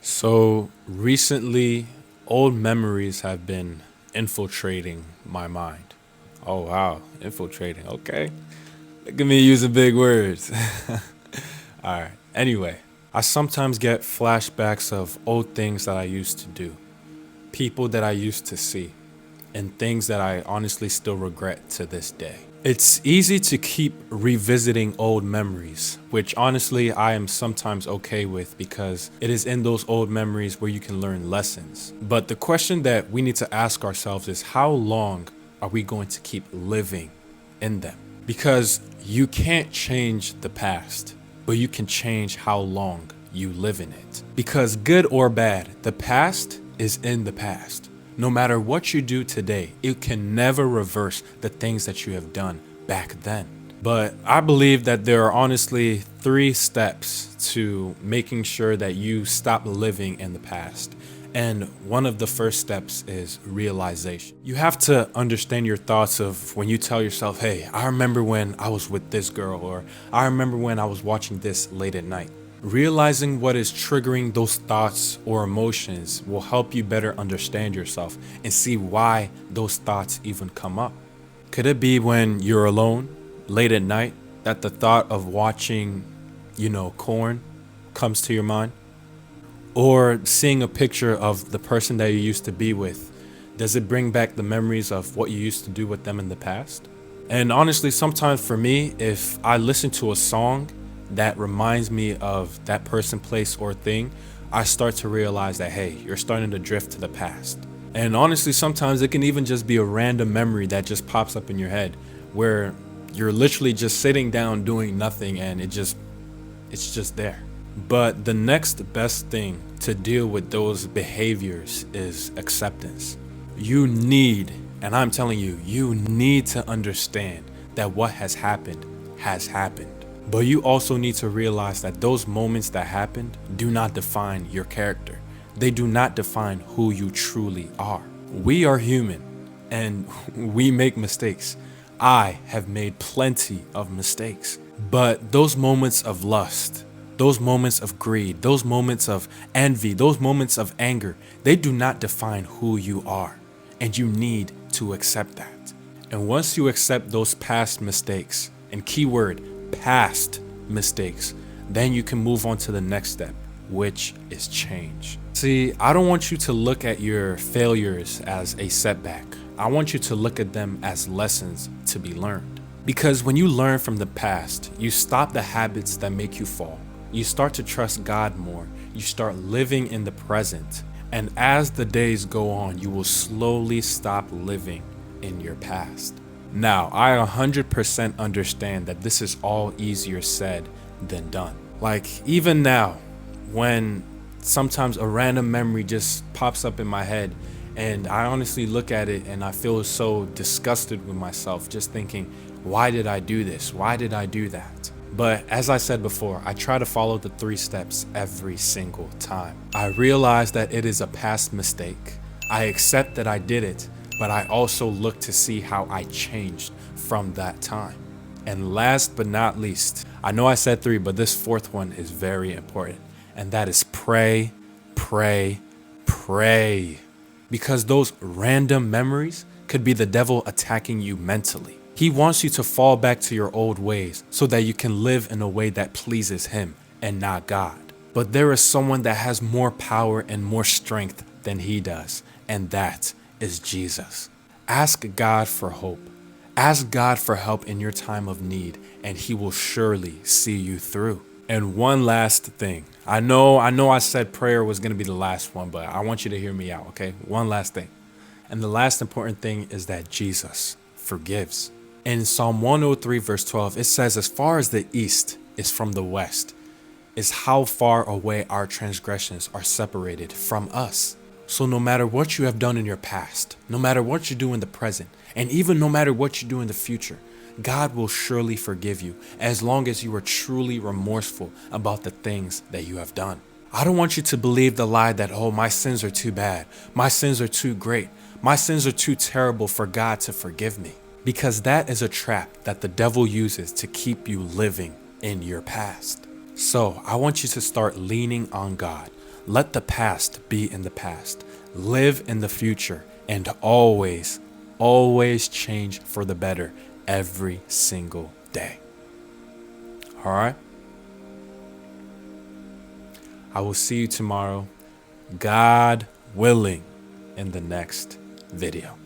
So recently, old memories have been infiltrating my mind. Oh, wow. Infiltrating. Okay. Look at me using big words. All right. Anyway, I sometimes get flashbacks of old things that I used to do, people that I used to see, and things that I honestly still regret to this day. It's easy to keep revisiting old memories, which honestly I am sometimes okay with because it is in those old memories where you can learn lessons. But the question that we need to ask ourselves is how long are we going to keep living in them? Because you can't change the past, but you can change how long you live in it. Because good or bad, the past is in the past. No matter what you do today, it can never reverse the things that you have done back then. But I believe that there are honestly 3 steps to making sure that you stop living in the past. And one of the first steps is realization. You have to understand your thoughts of when you tell yourself, hey, I remember when I was with this girl, or I remember when I was watching this late at night. Realizing what is triggering those thoughts or emotions will help you better understand yourself and see why those thoughts even come up. Could it be when you're alone, late at night, that the thought of watching, corn comes to your mind? Or seeing a picture of the person that you used to be with, does it bring back the memories of what you used to do with them in the past? And honestly, sometimes for me, if I listen to a song that reminds me of that person, place, or thing, I start to realize that, hey, you're starting to drift to the past. And honestly, sometimes it can even just be a random memory that just pops up in your head where you're literally just sitting down doing nothing and it's just there. But the next best thing to deal with those behaviors is acceptance. You need, and I'm telling you, you need to understand that what has happened has happened. But you also need to realize that those moments that happened do not define your character. They do not define who you truly are. We are human and we make mistakes. I have made plenty of mistakes. But those moments of lust, those moments of greed, those moments of envy, those moments of anger, they do not define who you are. And you need to accept that. And once you accept those past mistakes, and keyword, past mistakes, then you can move on to the next step, which is change. See, I don't want you to look at your failures as a setback. I want you to look at them as lessons to be learned. Because when you learn from the past, you stop the habits that make you fall. You start to trust God more. You start living in the present. And as the days go on, you will slowly stop living in your past. Now, I 100% understand that this is all easier said than done. Like, even now, when sometimes a random memory just pops up in my head, and I honestly look at it and I feel so disgusted with myself, just thinking, why did I do this? Why did I do that? But as I said before, I try to follow the 3 steps every single time. I realize that it is a past mistake. I accept that I did it, but I also look to see how I changed from that time. And last but not least, I know I said 3, but this 4th one is very important. And that is pray, pray, pray. Because those random memories could be the devil attacking you mentally. He wants you to fall back to your old ways so that you can live in a way that pleases him and not God. But there is someone that has more power and more strength than he does, and that is Jesus. Ask God for hope. Ask God for help in your time of need, and he will surely see you through. And one last thing. I know I said prayer was going to be the last one, but I want you to hear me out, okay? One last thing. And the last important thing is that Jesus forgives. In Psalm 103 verse 12, it says, as far as the east is from the west, is how far away our transgressions are separated from us. So no matter what you have done in your past, no matter what you do in the present, and even no matter what you do in the future, God will surely forgive you as long as you are truly remorseful about the things that you have done. I don't want you to believe the lie that, oh, my sins are too bad. My sins are too great. My sins are too terrible for God to forgive me. Because that is a trap that the devil uses to keep you living in your past. So I want you to start leaning on God, Let the past be in the past. Live in the future and always, always change for the better every single day. All right? I will see you tomorrow, God willing, in the next video.